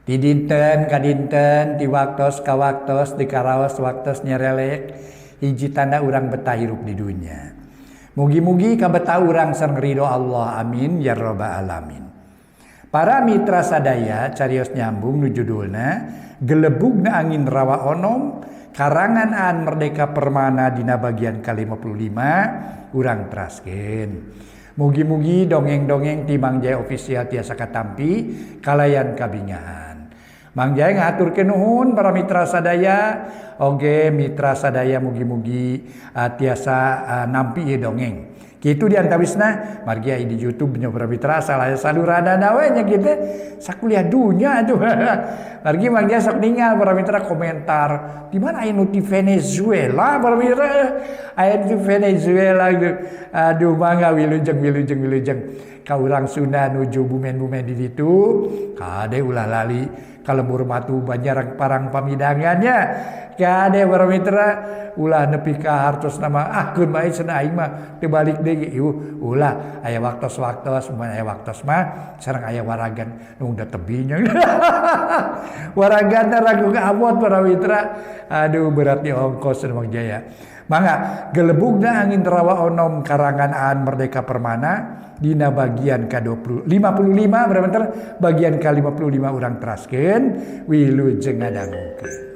Ti dinten ka dinten, ti waktos ka waktos, di karaos waktos nyerelek, hiji tanda urang betah hirup di dunia. Mugi-mugi ka betah urang sareng ridho Allah, amin ya rabbal alamin. Para mitra sadaya carios nyambung nu judulna Gelebugna Angin Rawa Onom, karangan Aan Merdeka Permana dina bagian ke-55, urang teraskeun. Mugi-mugi dongeng-dongeng ti Mang Jaya official tiasa katampi kalayan kabingahan. Mang Jaya ngaturkeun nuhun para mitra sadaya, oge mitra sadaya mugi-mugi tiasa nampi ieu dongeng. Kitu di antawisna margi aya di YouTube nya para mitra salaya saluradana we nya kitu sakuliah dunya atuh. Margi Mang Jaya sok ningal para mitra komentar, di mana aya nu di Venezuela para mitra aya di Venezuela gitu. Aduh mangga wilujeng ka urang Sunda nuju bumen-bumen di ditu kade ulah lali kalembur matu banjarang parang pamidangannya kade para mitra ulah nepi ka hartos nama akun bae cenah aing mah teu balik deui ulah aya waktos-waktos mun aya waktos mah sareng aya waragan nu da tebinya waragan ragu abot para mitra aduh berat di ongkos Mang Jaya. Mangga Gelebugna Angin Rawa Onom karangan Aan Merdeka Permana dina bagian ke-55 bener bagian ke-55 urang teraskeun wilujeng ngadangukeun.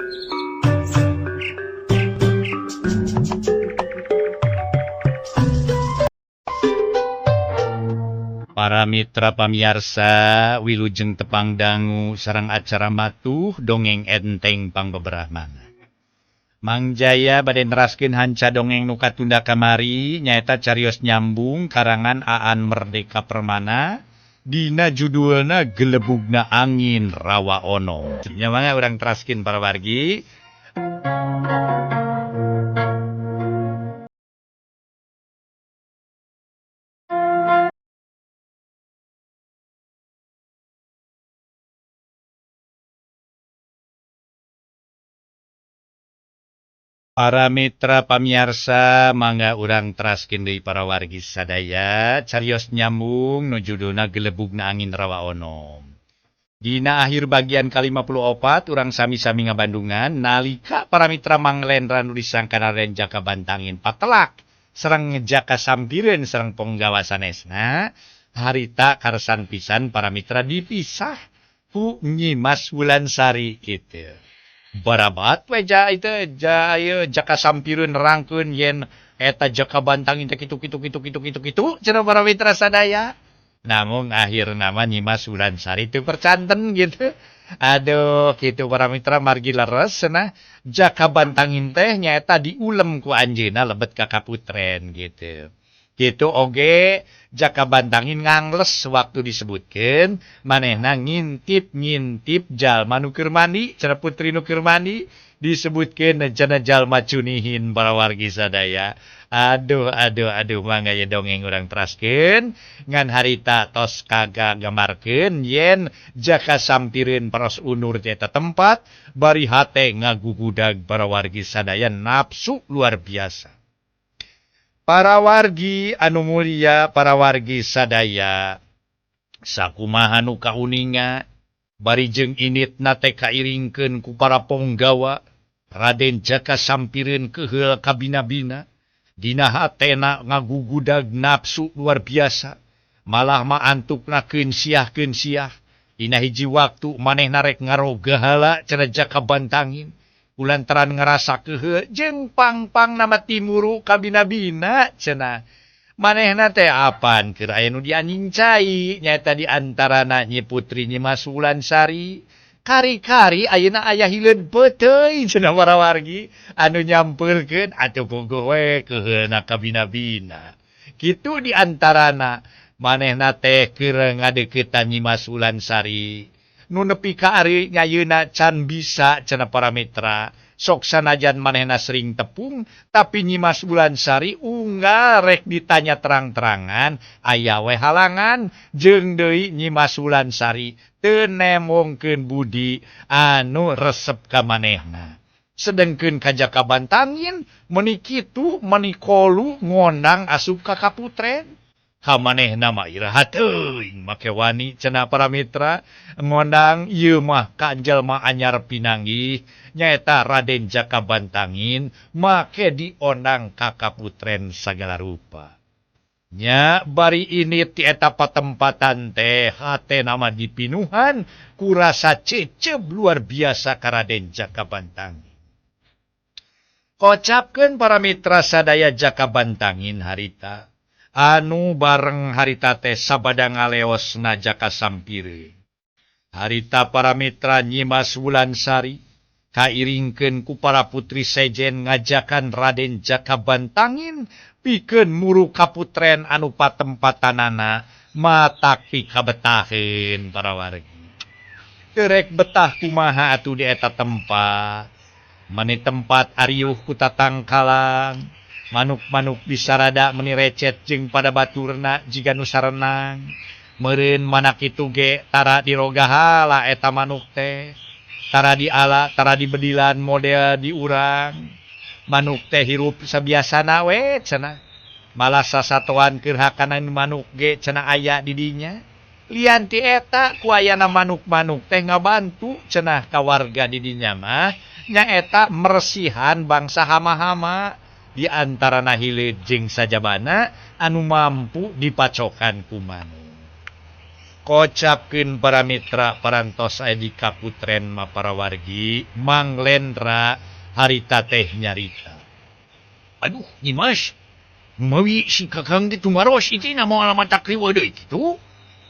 Para mitra pamiarsa wilujeng tepang dangu sareng acara matuh dongeng enteng pangbebrahmana. Mang Jaya bade neraskeun hanca dongeng nu katunda kamari nyaeta carios nyambung karangan Aan Merdeka Permana dina judulna Gelebugna Angin Rawa Onom. Nya mangga urang teraskeun para wargi. Para mitra pamiarsa mangga urang teraskeun deui para wargi sadaya carios nyambung nu judulna Gelebugna Angin Rawa Onom. Dina akhir bagian ke-54 urang sami-sami ngabandungan nalika para mitra manglendra nu disangkana Raden Jaka Bantangin patelak sareng ngejaka sampireun sareng penggawa sanesna harita karsan pisan para mitra dipisah ku Nyi Mas Wulansari kitu. Barabat we jaka sampireun nerangkeun yen eta Jaka Bantangin teh kitu cenah para mitra sadaya. Namun akhir nama Nyi Mas Wulansari teu percanten gitu. Aduh kitu para mitra margi leres cenah Jaka Bantangin teh nyaeta diulem ku anjeunna lebet ka kaputren gitu. Kitu oge Jaka Bantangin ngangles waktu disebutkeun manehna ngintip jalma nu keur mandi cenah putri nu keur mandi disebutkeun cenah jalma cunihin para wargi sadaya. Aduh mangga ya dongeng urang teraskeun ngan harita tos kagagambarkeun yen Jaka sampireun paros unur eta tempat bari hate ngagugudag para wargi sadaya nafsu luar biasa. Para wargi anu mulia, para wargi sadaya, sakumaha nu kauninga, bari jeung initna teh kairingkeun ku para ponggawa, Raden Jaka sampireun keheul ka bina-bina, dina hatena ngagugudag nafsu luar biasa, malah maantukna keun siah, dina hiji waktu manehna rek ngaroga heula cenah Jaka Bantangin. Kulantaran ngerasa keheul jeung pang nama timuru ka bina-bina cenah. Manehna teh apan keur aya nu dianjing cai nyaeta di antarana Nyi Putri Nyi Mas Wulansari. Kari-kari ayeuna aya hileud peuteuy cenah para wargi anu nyampeurkeun atuh bogoh we keheulna ka bina-bina. Kitu di antarana manehna teh keur ngadeuketan Nyi Mas Wulansari. Nu nepi ka ari nyayeuna can bisa cenah para mitra. Sok sanajan manehna sering tepung, tapi Nyi Mas Wulansari unggal rek ditanya terang-terangan, aya we halangan jeung deui Nyi Mas Wulansari teu nemongkeun budi anu resep ka manehna. Sedengkeun ka Jaka Bantangin meuni kitu meuni kolu ngondang asup ka kaputren. Hamanehna mah iraha teuing make wani cenah para mitra ngondang ieu mah ka jelema anyar pinanggih nyaeta Raden Jakabantangin make diondang ka kaputren sagala rupa. Nya bari ini ti eta patempatan teh hate nama dipinuhan kurasa cecep luar biasa ka Raden Jakabantangin. Kocapkeun para mitra sadaya Jakabantangin harita anu bareng harita teh sabada ngaleosna Jaka Sampire. Harita para mitra Nyimas Wulansari kairingkeun ku para putri sejen ngajakan Raden Jakabantangin pikeun muru kaputren anu patempatanana matak pikabetaheun para wargi. Terek betah kumaha atuh di eta tempat. Mani tempat ariuh ku tatangkalang, manuk-manuk disarada meni recet jeung pada baturna jiga nu sarenang. Meureun manak kitu ge tara dirogahala eta manuk teh. Tara diala, tara dibedilan model di urang. Manuk teh hirup sabiasana we cenah. Malah sasatoan keur hakanan manuk ge cenah aya di dinya. Lian ti eta ku ayana manuk-manuk teh ngabantu cenah ka warga di dinya mah nyaeta mersihan bangsa hama-hama di antarana hileud jeung sajabana anu mampu dipacokan ku manuk. Kocapkeun para mitra parantos aya di kaputren mah para wargi Mang Lendra harita teh nyarita. Aduh, Nyimas, mawi si Kakang teh tumaros itina moal matak riweuh deui kitu.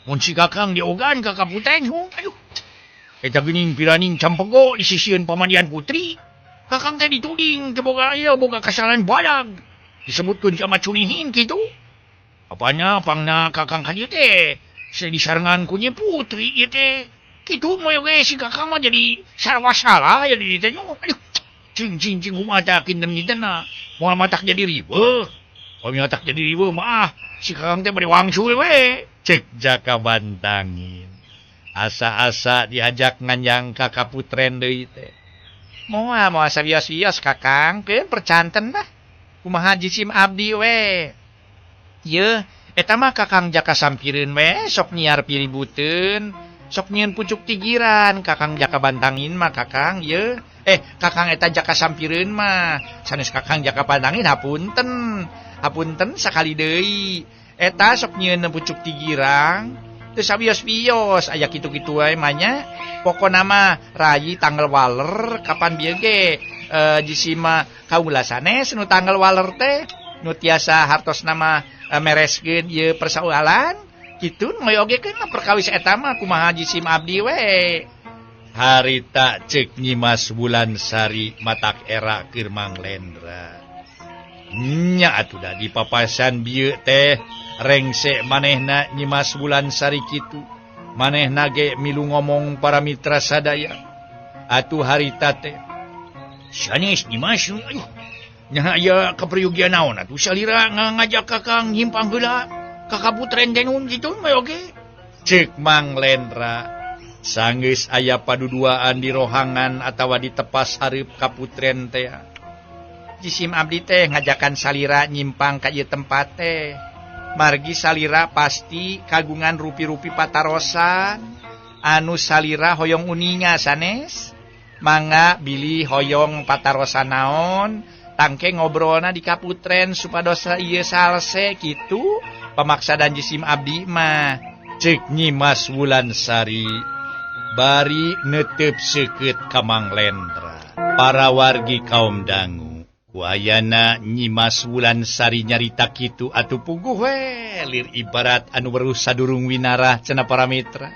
Mun si Kakang diogan ka kaputren aduh. Eta geuning piraning campego disisieun pamandian putri. Kakang teh dituding teu boga kasalahan badag. Disebutkeun ka macunihin kitu. Apanya pangna Kakang ka dieu teh disarengan ku Nyi Putri ieu teh. Kitu moy oge si Kakang mah jadi salah ya di teh. Aduh. Cing kumaha teh kinten-kintenna. Moal matak jadi riweuh. Moal matak jadi riweuh mah si Kakang teh bade wangsul we. Cek Jakabantangin. Asa-asa diajak nganjang ka kaputren deui teh. Moal sabios-bios Kakang, keun percanten dah. Kumaha jisim abdi we. Yeuh, eta mah Kakang Jaka Sampireun we sok nyiar piributeun, sok nyieun pucuk tigiran Kakang Jakabantangin mah Kakang yeuh. Kakang eta Jaka Sampireun mah sanes Kakang Jakabantangin hapunten. Hapunten sakali deui. Eta sok nyieun pucuk tigirang. Teu sabios-bios aya kitu-kitu wae mah nya. Pokona mah rayi tanggal waler kapan bieu ge jisima kaula sanes nu tanggal waler teh nu tiasa hartosna mah mereskeun ieu persaualan kitu moy oge keun perkawis eta mah kumaha jisim abdi we. Harita ceuk Nyimas Wulansari matak era keur Mang Lendra. Nya atuh da di papasan bieu teh rengsek manehna Nyimas Wulansari kitu. Manehna ge milu ngomong para mitra sadaya. Atuh harita teh. Sanes Nyimas, aduh. Nya aya kapriyogian naon atuh salira ngajak Kakang nyimpang heula ka kaputren teh nun kitu mah oge. Ceuk Mang Lendra. Sanggeus aya paduduaan di rohangan atawa di tepas hareup kaputren teh. Jisim abdi teh ngajakan salira nyimpang ka ieu tempat teh. Margi salira pasti kagungan rupi-rupi patarosan. Anu salira hoyong uninga sanes. Mangga bilih hoyong patarosan naon. Tangke ngobrolna di kaputren supados ieu salse kitu. Pamaksadan jisim abdi mah. Ceuk Nyimas Wulansari. Bari netep seukeut ka Mang Lendra. Para wargi kaum dangu. Kuayana Nyimas Wulansari nyarita kitu atuh puguh we lir ibarat anu weruh sadurung winarah cenah para mitra.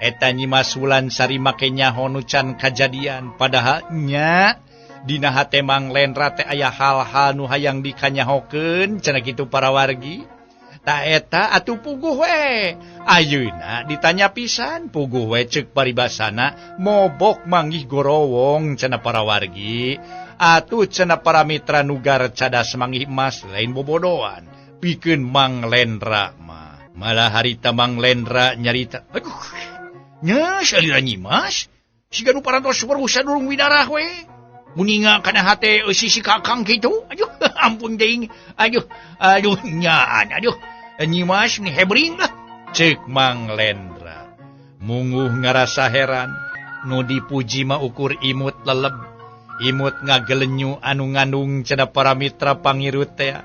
Eta Nyimas Wulansari make nyaho nu can kajadian padahal nya dina hate Mang Lendra teh aya hal-hal nu hayang dikanyahokeun cenah kitu para wargi. Ta eta atuh puguh we. Ayeuna ditanya pisan puguh we ceuk paribasana mobok manggih gorowong cenah para wargi. Atuh cenah para mitra nugar cadas manggih emas lain bobodoan. Pikeun Mang Lendra mah. Malah harita Mang Lendra nyarita. Aduh. Nya salira Nyimas. Siga nu parantos weruh sadurung widarah we. Muninga kana hate si Kakang kitu. Aduh ampun deing. Aduh nyaan. Aduh. Nyimas nih hebring lah. Cek Mang Lendra. Munguh ngarasa heran. Nu dipuji mah ukur imut leleb. Imut ngagelenyu anu ngandung cenah para mitra pangirut teh.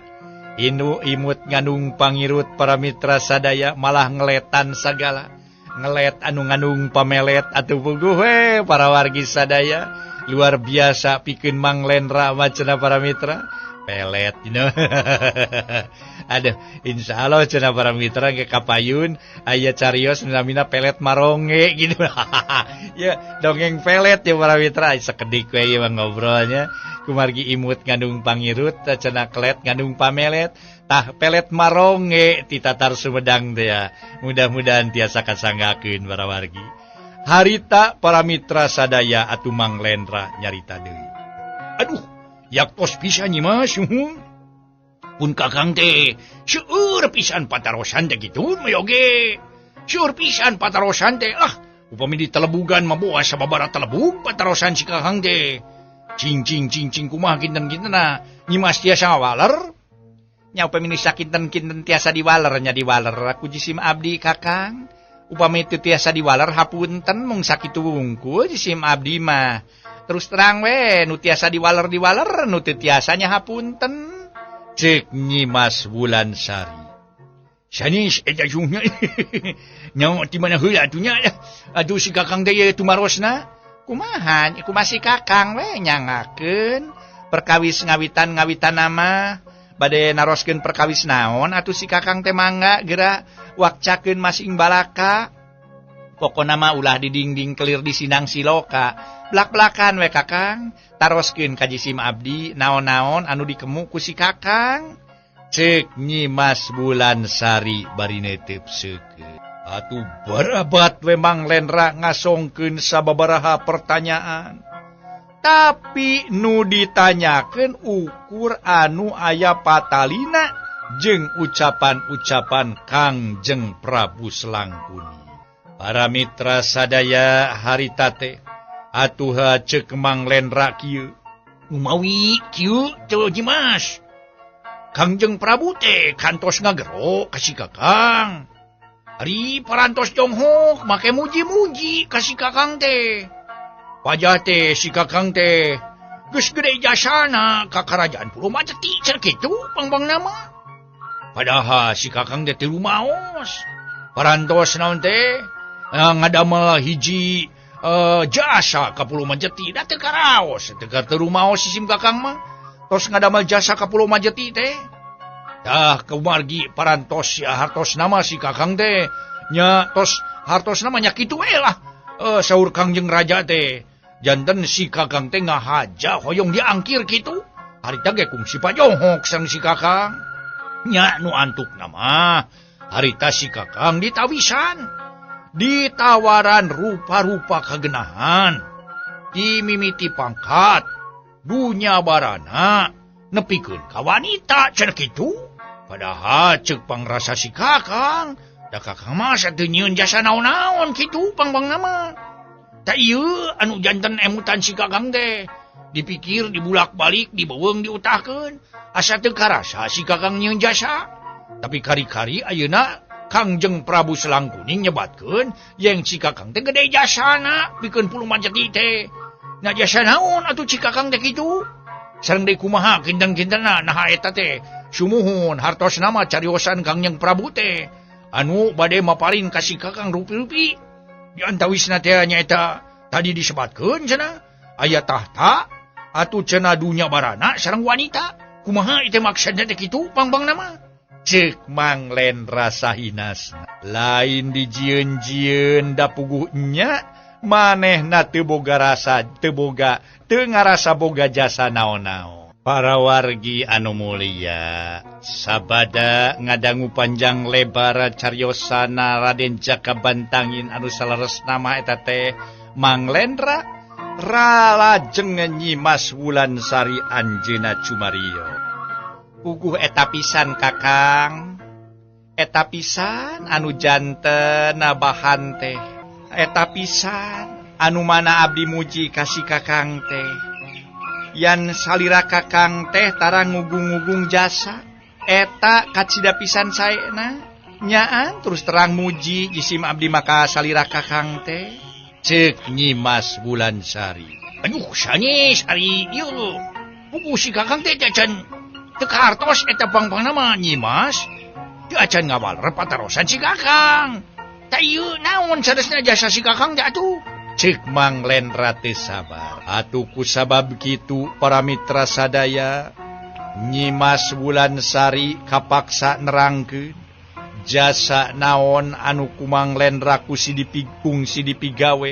Imut ngandung pangirut para mitra sadaya malah ngeletan sagala. Ngelet anu ngandung pamelet atuh puguh we para wargi sadaya. Luar biasa pikeun Mang Lendra cenah para mitra. Pelet, Aduh, insyaallah cenah para mitra ge kapayun aya carios namina pelet maronge gitu. Ya, dongeng pelet ya para mitra sakedik we ieu ngobrolnya. Kumargi imut ngandung pangirut cenah kelet ngandung pamelet. Tah pelet maronge ti Tatar Sumedang teh ya. Mudah-mudahan tiasa kasanggakeun para wargi. Harita para mitra sadaya atuh Mang Lendra nyarita deui. Aduh, yaktos pisan Nyimas. Pun kakang teh seueur pisan patarosan teh kitu moyoge. Seueur pisan patarosan teh. Upami ditelebugan mah boas sababaraha telebug patarosan si kakang teh. Cing kumaha kinten-kintenna Nyimas tiasa waler. Nya upami sakinten-kinten tiasa diwaler nya diwaler aku jisim abdi kakang. Upami itu tiasa diwaler hapunten mung sakitu wungkul jisim abdi mah. Terus terang we nu tiasa diwaler nu teu tiasanya hapunten. Cek Nyimas Wulansari. Sanis eta jungnya. Nyawa di mana heula atuh nya. Aduh si kakang teh tumarosna. Kumahan iku masih kakang we nyangakeun perkawis ngawitan nama bade naroskeun perkawis naon atuh si kakang teh mangga geura wakcakeun masing balaka. Pokona mah ulah didingding kelir di sinang siloka. Blak-blakan we kakang, taroskeun ka jisim abdi naon-naon anu dikemu ku si kakang. Cek Nyimas Wulansari bari netepseukeun. Atuh barabat we Mang Lendra ngasongkeun sababaraha pertanyaan. Tapi nu ditanyakeun ukur anu aya patalina jeung ucapan-ucapan Kangjeng Prabu Selangkuni. Para mitra sadaya harita teh atuh cek Mang Lendra kieu. Umawi kieu teu Nyimas. Kangjeng Prabu teh kantos ngagero ka si kakang. Ari parantos jonghok make muji-muji ka si kakang teh. Wajah teh si kakang teh geus gede jasana ka karajaan Pulo Majeti cenah kitu pangbang nama. Padahal si kakang teh teu rumaos. Parantos naon teh ngadamel hiji jasa ka Pulo Majeti da teu karaos teu rumaos si sim kakang mah. Tos ngadamel jasa ka Pulo Majeti teh. Dah kumargi parantos ya hartos nama si kakang teh nya tos hartos nama nya kitu we lah. Saur Kangjeng Raja teh janten si kakang teh ngahaja hoyong diangkir kitu. Harita ge kungsi pajonghok sang si kakang. Nya nu antuk nama harita si kakang ditawisan. Ditawaran rupa-rupa kagenahan. Dimimiti pangkat dunya barana nepikeun ka wanita cenah kitu. Padahal cek pangrasa si kakang, da kakang mah sateu nyieun jasa naon-naon kitu pangbang nama. Da ieu anu janten emutan si kakang teh dipikir dibulak-balik dibeuweung diutahkeun asa teu karasa si kakang nyieun jasa. Tapi kari-kari ayeuna Kangjeng Prabu Selangkuni nyebatkeun yang si kakang teh gede jasana pikeun Pulo Majeti teh. Na jasa naon atuh si kakang teh kitu? Sareng deui kumaha kinten-kintenna nah eta teh sumuhun hartos nama cariosan Kangjeng Prabu teh anu bade maparin ka si kakang rupi-rupi. Di antawisna teh nyaeta tadi disebatkeun cenah aya tahta atuh cenah dunya barana sareng wanita. Kumaha ieu maksudna teh kitu pangbang nama? Cek Mang Lendra sahinasna. Lain dijieun-jieun da puguh nya manehna teu boga rasa teu ngarasa boga jasa naon-naon. Para wargi anu mulia, sabada ngadangu panjang lebar cariosana Raden Jakabantangin anu saleres nama eta teh Mang Lendra ralajeng Nyimas Wulansari anjeunna Cumario. Puguh eta pisan kakang, eta pisan anu janten bahan teh, eta pisan anu mana abdi muji kasih kakang teh. Yan salira kakang teh tara ngugung-ngugung jasa eta kacida pisan saena nyaan terus terang muji jisim abdi maka salira kakang teh cek Nyimas Wulansari. Aduh sanes ari ieu pupusi kakang teh acan teu kartos eta pang-pangna mah Nyimas teu acan ngawal repatarosan si kakang. Ta ieu naon sadesna jasa si kakang teh atuh? Cek Mang Lendra teu sabar. Atuh ku sabab kitu para mitra sadaya Nyimas Wulansari kapaksa nerangkeun jasa naon anu ku Mang Lendra ku si dipigawe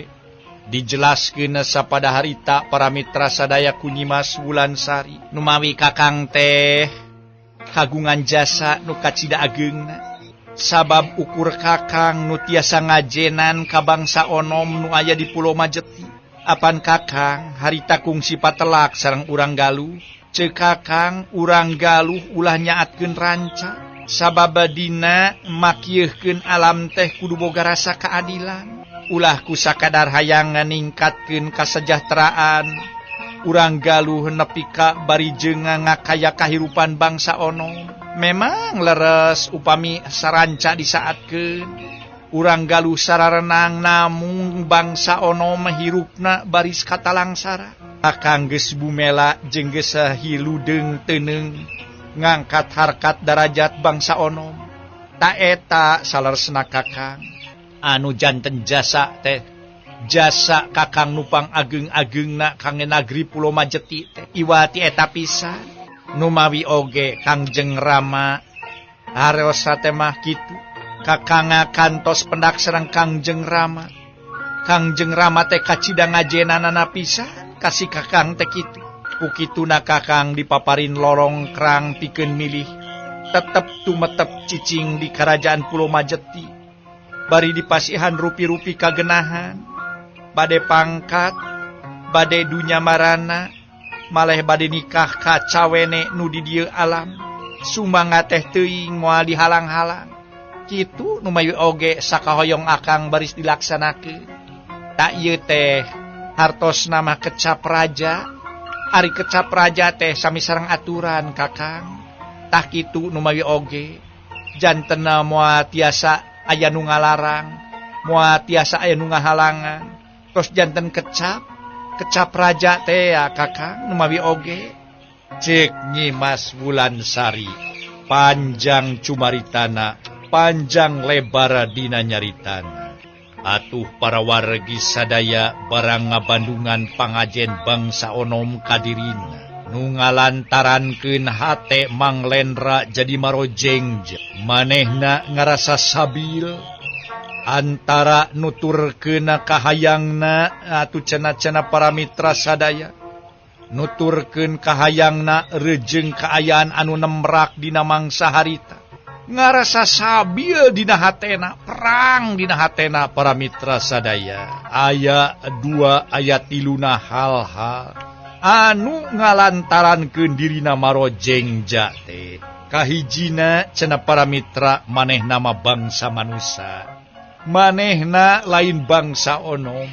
dijelaskeun sapada harita para mitra sadaya ku Nyimas Wulansari numawi kakang teh kagungan jasa nu kacida ageungna sabab ukur kakang nu tiasa ngajenan ka bangsa onom nu aya di Pulau Majeti. Apan kakang harita kungsi patelak sareng urang galuh ceuk kakang urang galuh ulah nyaatkeun ranca sabab dina makieuhkeun alam teh kudu boga rasa keadilan. Ulah ku sakadar hayang ningkatkeun kasejahteraan urang galuh nepi ka barijeng ngakaya kahirupan bangsa onom. Memang leres upami saranca disaatkeun urang galuh sararenang namung bangsa onom hirupna baris katalangsara. Kakang geus bumela jeung geus hiludeung teuneng ngangkat harkat darajat bangsa onom. Ta eta saleresna kakang anu janten jasa teh jasa kakang nupang ageung-ageungna kangge nagri Pulau Majeti teh iwati eta pisan numawi oge Kangjeng Rama hareosa teh mah kitu kakang kantos pendak sareng Kangjeng Rama. Kangjeng Rama teh kacida ngajenanana pisan kasih kakang teh kitu. Kukituna kakang dipaparin lorong kerang pikeun milih tetep tumetep cicing di kerajaan Pulau Majeti. Bari dipasihan rupi-rupi kagenahan bade pangkat bade dunya marana maleh bade nikah ka cawene nu di dieu alam sumangga teh teuing moal dihalang-halang. Kitu nu mawi oge sakahoyong akang baris dilaksanakeun. Tak ieu teh hartosna mah kecap raja. Ari kecap raja teh sami sareng aturan kakang. Tah kitu nu mawi oge jantenna moal tiasa aya nu ngalarang, moal tiasa aya nu ngahalangan. Tos janten kecap raja teh ya kakang nu mawi oge. Cek Nyimas Wulansari panjang cumaritana panjang lebar dina nyaritana. Atuh para wargi sadaya barang ngabandungan pangajen bangsa onom kadirina nu ngalantarankeun hate Mang Lendra jadi marojengja manehna ngarasa sabil antara nuturkeun kahayangna atuh cenah-cenah para mitra sadaya nuturkeun kahayangna reujeng kaayaan anu nemrak dina mangsa harita ngarasa sabil dina hatena perang dina hatena para mitra sadaya. Aya 2 aya 3 hal-hal anu ngalantarankeun dirina marojengja teh. Kahijina cenah para mitra manehna mah bangsa manusia, manehna lain bangsa onom,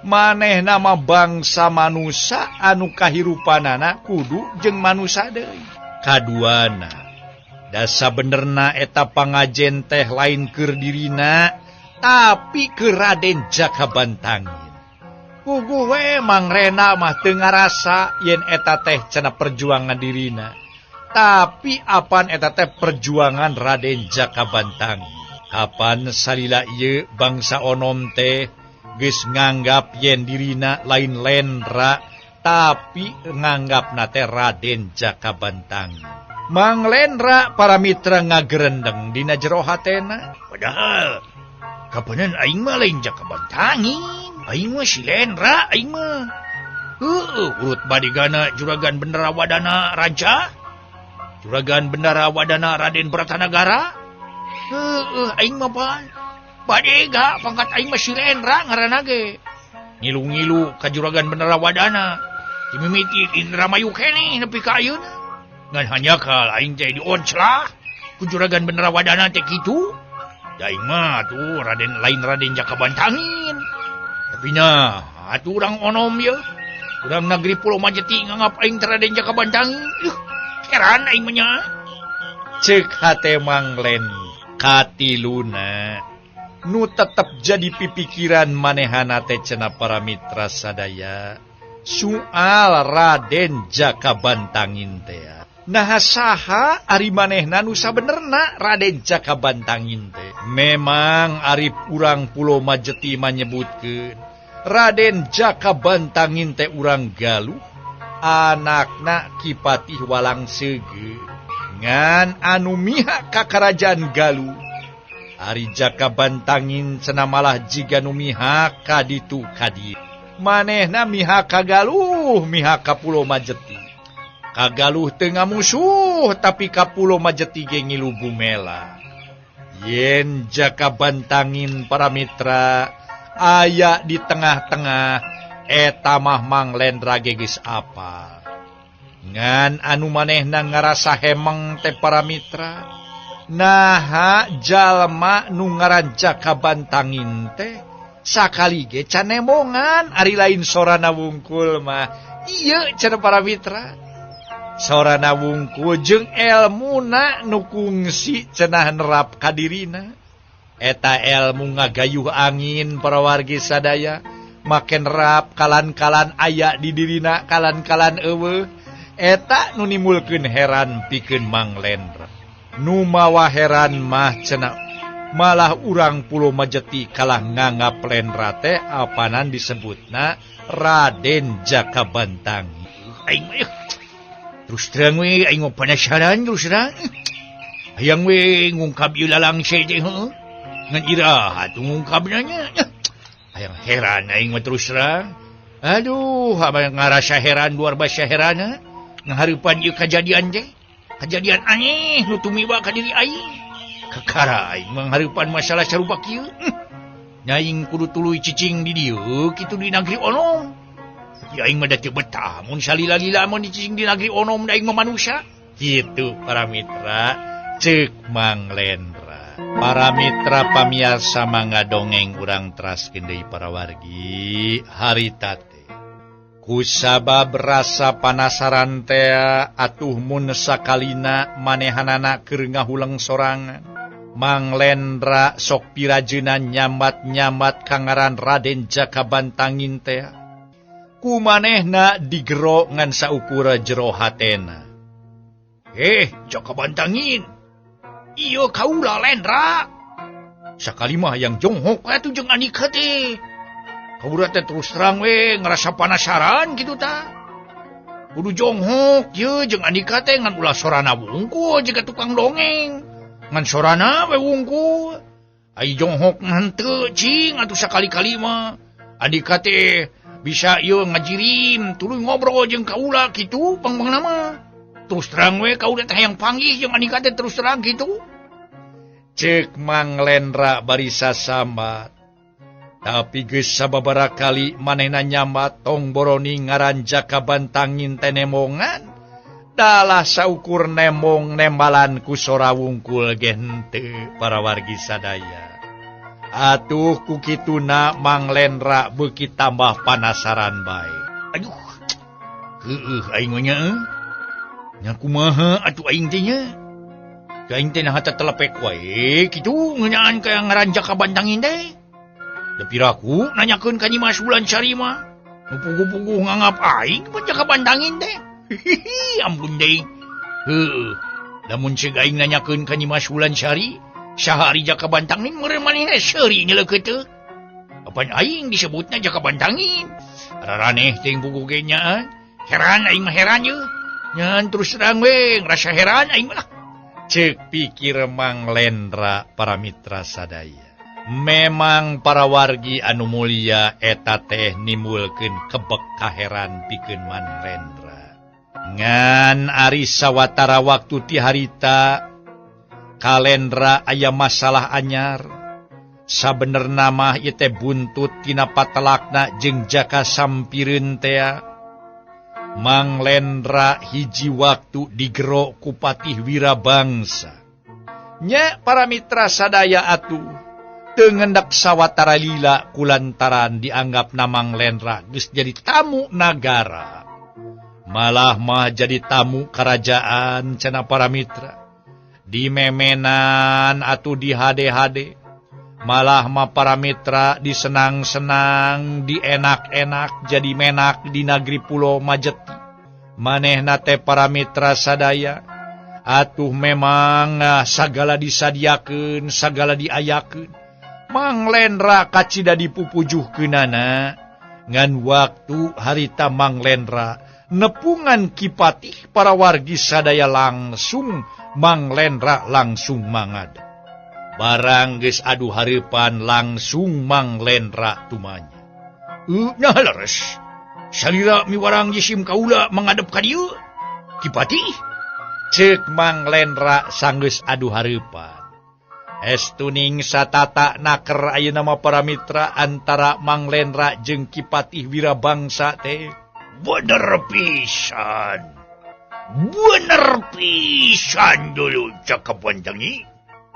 manehna mah bangsa manusia anu kahirupanana kudu jeung manusia deui. Kaduana dasa benerna eta pangajen teh lain keur dirina tapi keur Raden Jakabantangin. Kugu we Mang Rena mah teu ngarasa yen eta teh cenah perjuangan dirina. Tapi apan eta teh perjuangan Raden Jakabantangin. Kapan salila ieu bangsa onom teh geus nganggap yen dirina lain Lendra tapi nganggapna teh Raden Jakabantangin. Mang Lendra para mitra ngagerendeng dina jero hatena. Padahal kapanan aing mah lain Jakabantangin, aing mah si Lendra, aing mah urut badigana juragan Benderawadana Raja, juragan Benderawadana Raden Bratanagara. Aing mah badega pangkat aing mah si Lendra ngaranna ge. Ngilu-ngilu ka juragan Benderawadana dimimiti Indramayu keneh nepi ka ayeuna. Ngan hanya kal aing teh dionclah ku juragan Benderawadana teh kitu. Da aing mah tuh lain Raden Jakabantangin. Tapi nah, atuh urang onom ye. Urang negeri Pulau Majeti nganggap aing teh Raden Jakabantangin. Heran aing mah nya. Cek hate Manglen katiluna nu tetep jadi pipikiran manehana teh cenah para mitra sadaya soal Raden Jakabantangin teh. Nah saha ari manehna nu sabenerna Raden Jakabantangin teh? Memang ari urang Pulo Majeti menyebutkeun Raden Jakabantangin teh urang Galuh, anakna Kipatih Walangseugeun ngan anu mihak ka karajaan Galuh. Ari Jakabantangin cenah malah jiga nu mihak ka ditu ka dieu. Manehna mihak ka Galuh, mihak ka Pulo Majeti. Ka Galuh teu ngamusuh tapi ka Pulo Majeti ge ngilu bumela. Yen Jakabantangin para mitra aya di tengah-tengah eta mah Manglendra geus apa. Ngan anu manehna ngarasa hemeng teh para mitra. Naha jalma nu ngaran Jakabantangin teh sakali ge can nemongan ari lain sorana wungkul mah. Ieu cenah para mitra. Sorana wungkul jeung elmuna nu kungsi cenah nerap ka dirina. Eta elmu ngagayuh angin para wargi sadaya, make nerap kalan-kalan aya di dirina kalan-kalan eueuh. Eta nu nimulkeun heran pikeun Manglendra. Nu mawa heran mah cenah malah urang Pulo Majeti kalah nganggap Lendra teh apanan disebutna Raden Jakabantangin. Aing terus terang we aing penasaran terus terang. Hayang we ngungkap ieu lalangse teh heuh. Ngan iraha tu ngungkapna nya. Hayang heran aing mah terus terang. Aduh, aba ngarasa heran luar biasa heranna. Ngahareupan ieu kajadian teh. Kejadian aneh nu tumiba ka diri aing. Kakara aing manghareupan masalah sarupa kieu. Nya aing kudu tuluy cicing di dieu kitu di Nagri Onom. Tapi aing mah da teu betah mun salila-lila mun dicicing di Nagri Onom da aing mah manusia. Kitu para mitra ceuk Manglendra. Para mitra pamiarsa mangga dongeng urang teraskeun deui para wargi harita teh. Kusabab rasa panasaran teh atuh mun sakalina manehanana keur ngahulang sorangan. Manglendra sok pirajeunan nyambat-nyambat kangaran Raden Jakabantangin teh. Ku manehna digero ngan saukur jero hatena. Jakabantangin, ieu kaula Lendra. Sakali mah yang jonghok atuh jeung Andika teh. Kaura teh terus terang we ngerasa penasaran gitu ta. Kudu jonghok ye jeung Andika teh ngan ulah sorana wungkul jiga tukang dongeng. Ngan sorana we wungkul. Ai jonghok ngan teu cing atuh sakali-kali mah. Andika teh bisa ye ngajirim tuluy ngobrol jeung kaula kitu pang-pangna mah. Terus terang we kaula teh hayang panggih jeung Andika teh terus terang kitu. Ceuk Manglendra bari sasambat. Tapi geus sababaraha kali manehna nyambat tong boroni ngaran Jakabantangin teh nemongan. Dalah saukur nemong nembalan ku sora wungkul ge henteu para wargi sadaya. Atuh ku kituna Manglendra beuki tambah panasaran bae. Aduh. Heueuh aing nya. Nya kumaha atuh aing teh nya? Aing teh nah telepek wae kitu ngeunaan ka ngaran Jakabantangin teh. Dapiraku nanyakeun ka Nyi Mas Wulansari mah. Nu puguh-puguh nganggap aing pun Jakabantangin teh. Hihi, ampun deui. Heueuh, lamun ceuk aing nanyakeun ka Nyi Mas Wulansari, saha ari Jakabantangin meureun manehna seuri nyeleukeut teu. Apan aing disebutna Jakabantangin. Raraneh teh puguh ge nya. Heran aing mah heran ye. Nyan terus terang we ngrasa heran aing mah. Ceuk pikir Manglendra para mitra sadaya. Memang para wargi anu mulia eta teh nimbulkeun kebek kaheran pikeun Manglendra. Ngan ari sawatara waktu ti harita Kalendra aya masalah anyar. Sabenerna mah ieu teh buntut tina patelakna jeung jaka sampireun teh. Manglendra hiji waktu digero ku Patih Wirabangsa. Nya para mitra sadaya atuh teu ngendak sawatara lila kulantaran dianggap na Manglendra geus jadi tamu nagara. Malah mah jadi tamu kerajaan cenah para mitra. di memenan atuh di hade-hade, malah mah para mitra disenang-senang, di enak-enak, jadi menak di negeri Pulau Majeti. Manehna teh para mitra sadaya, atuh memang sagala disadiakeun, sagala diayakeun. Mang Lendra kacida dipupujuhkeunana, ngan waktu harita Mang Lendra nepungan kipatih para wargi sadaya langsung Mang Lendra langsung mangada. Barang geus adu hareupan langsung Mang Lendra tumanya. Nah leres, salira miwarang jisim kaula mengadep ka dieu. Kipatih, ceuk Mang Lendra sanggeus adu hareupan. Estuning satata naker ayeuna mah para mitra antara Mang Lendra jeung Kipatih Wirabangsa teh. Bener pisan. Bener pisan dulu cakap bantangi.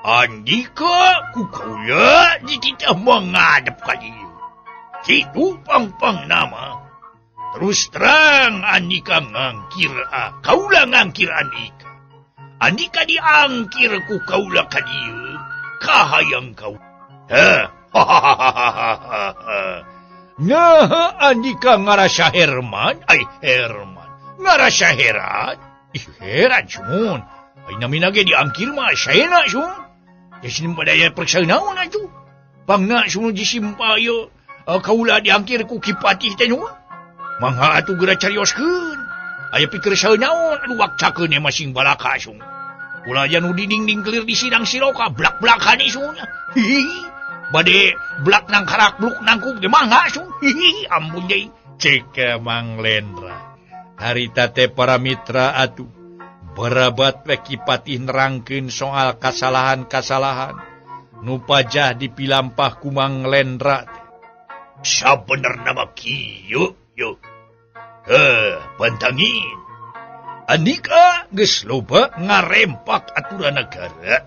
Andika ku kaula dititah mengadep ka dieu. Kitu pang-pang nama. Terus terang Andika ngangkir kaula ngangkir Andika. Andika diangkir ku kaula ka dieu. Kahayang kau. Nah, Andika ngarasa Herman. Herman. Ngarasa heran. Heran, Sun. Naminage diangkir mah, sayana, Sun. Yasin padaya periksa naon atu. Pangna, Sun, jisimpayo. Kaulah diangkir ku Kipatih tenu. Mangha atu geura carioskeun. Aya pikir saeunaon anu wakcakeun masing balaka, Sun. Ulah janu dinding clear di sidang siroka blak-blakan isun. Hihi. Bade blak nang karak bluk nangkup ge mangga sun. Hihi ampun deui. Cek Mang Lendra. Harita teh para mitra atuh barabat we Kipatih nerangkeun soal kasalahan-kasalahan nu pajah dipilampah ku Mang Lendra. Sabenerna mah kieu yo. Pantangin. Andika geus loba ngarempak aturan negara.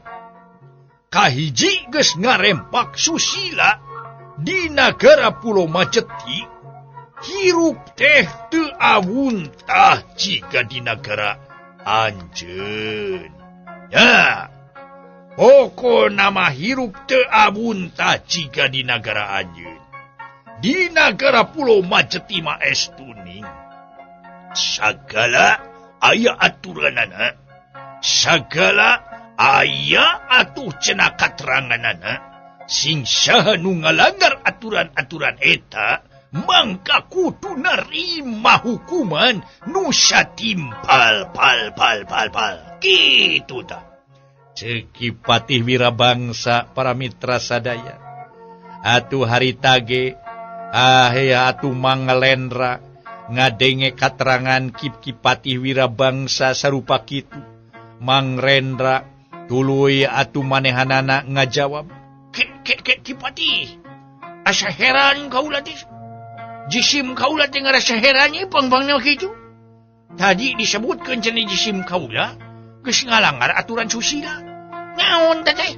Kahiji geus ngarempak susila di negara Pulau Majeti. Hirup teh teu awuntah jika di negara anjeun. Ya, pokona mah hirup teu awuntah jika di negara anjeun. Di negara Pulau Majeti mah estuning sagala aya aturanana, sagala aya atuh cenah kateranganana, sing saha nu ngalanggar aturan-aturan eta, mangka kudu narima hukuman nu satimpal pal. Kitu ta. Ceuk Kipatih Wirabangsa para mitra sadaya. Atuh harita ge atuh Mang Lendra ngadenge katerangan Kipatih Wirabangsa sarupa kitu. Mang Lendra tuluy atuh manehanana ngajawab. Kipatih, asa heran kaula teh. Jisim kaula teh ngarasa heran ieu pang-pangna kitu. Tadi disebutkeun cenah jisim kaula geus ngalanggar aturan susila. Naon teh?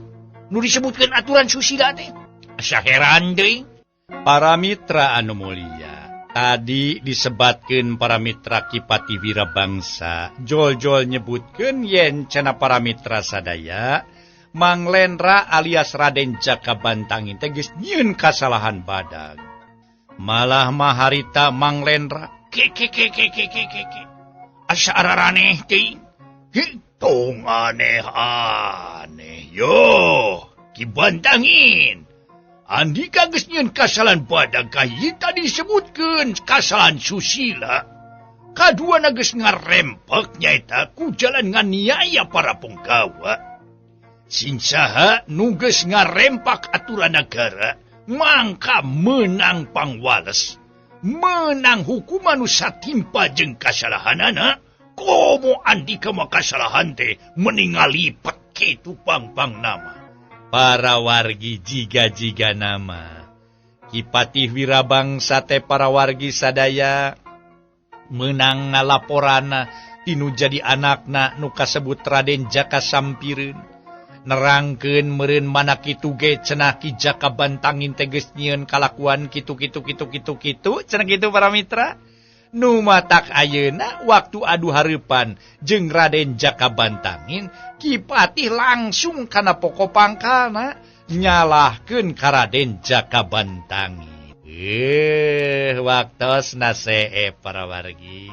Nu disebutkeun aturan susila teh. Asa heran deui. Para mitra anu mulia. Tadi disebatkeun para mitra Kipatih Wirabangsa, jol-jol nyebutkeun yen cenah para mitra sadaya, Mang Lendra alias Raden Jaka Bantangin teh geus nyieun kasalahan badag. Malah mah harita Mang Lendra, asa araraneh teh. Hitong aneh-aneh yo, Ki Bantangin. Andika geus nyieun kasalahan badag kahiji tadi disebutkeun kasalahan susila. Kaduana geus ngarempek nyaeta ku jalan nganiaya para penggawa. Sing saha nu geus ngarempak aturan negara, mangka menang pangwales. Menang hukuman nu satimpa jeung kasalahanana, komo andika mah kasalahan teh meningali lipat kitu pang-pang nama. Para wargi jiga-jiga nama. Kipatih Wirabangsa teh para wargi sadaya menang ngalaporana tinu jadi anakna nu kasebut Raden Jaka Sampireun. Nerangkeun meureun mana kitu ge cenah Ki Jaka Bantangin teh geus nyieun kalakuan kitu cenah kitu para mitra. numatak ayeuna waktu adu hareupan jeung Raden Jakabantangin Kipatih langsung kana pokok pangkalna nyalahkeun ka Raden Jakabantangin. Waktosna see para wargi.